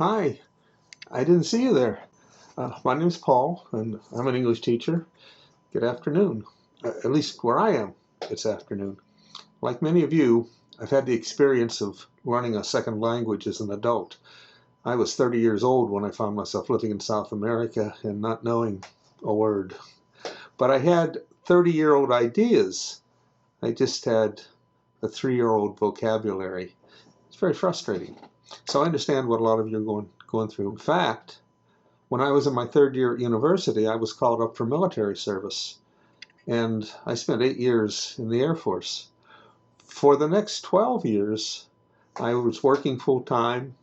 Hi, I didn't see you there. My name's Paul, and I'm an English teacher. Good afternoon. At least where I am, it's afternoon. Like many of you, I've had the experience of learning a second language as an adult. I was 30 years old when I found myself living in South America and not knowing a word. But I had 30-year-old ideas. I just had a 3-year-old vocabulary. It's very frustrating. So I understand what a lot of you are going through. In fact, when I was in my third year at university, I was called up for military service, and I spent 8 years in the Air Force. For the next 12 years, I was working full-time,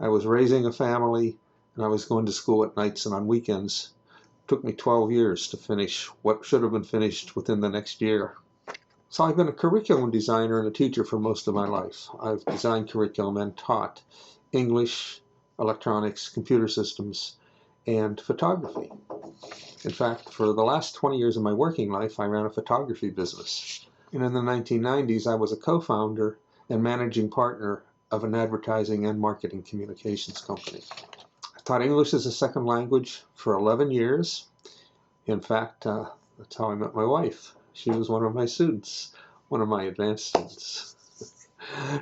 I was raising a family, and I was going to school at nights and on weekends. It took me 12 years to finish what should have been finished within the next year. So I've been a curriculum designer and a teacher for most of my life. I've designed curriculum and taught English, electronics, computer systems, and photography. In fact, for the last 20 years of my working life, I ran a photography business. And in the 1990s, I was a co-founder and managing partner of an advertising and marketing communications company. I taught English as a second language for 11 years. In fact, that's how I met my wife. She was one of my students, one of my advanced students.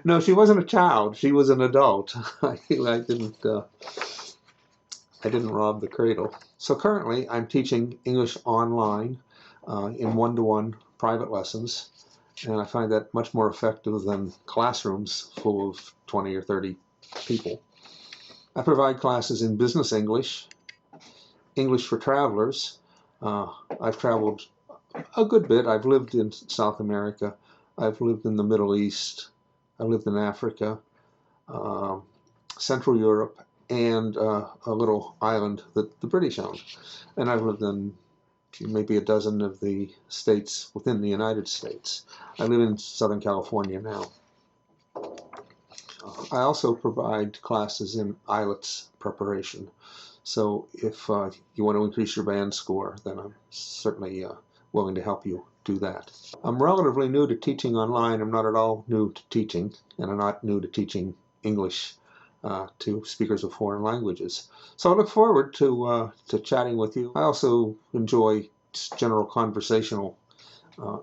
No, she wasn't a child. She was an adult. I didn't rob the cradle. So currently, I'm teaching English online in one-to-one private lessons, and I find that much more effective than classrooms full of 20 or 30 people. I provide classes in business English, English for travelers. I've traveled a good bit. I've lived in South America. I've lived in the Middle East. I've lived in Africa, Central Europe, and a little island that the British owned. And I've lived in maybe a dozen of the states within the United States. I live in Southern California now. I also provide classes in IELTS preparation. So if you want to increase your band score, then I'm certainly willing to help you do that. I'm relatively new to teaching online. I'm not at all new to teaching, and I'm not new to teaching English to speakers of foreign languages. So I look forward to chatting with you. I also enjoy just general conversational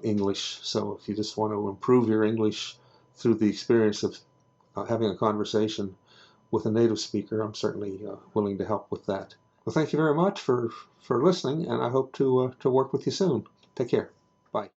English. So if you just want to improve your English through the experience of having a conversation with a native speaker, I'm certainly willing to help with that. Well, thank you very much for listening, and I hope to work with you soon. Take care.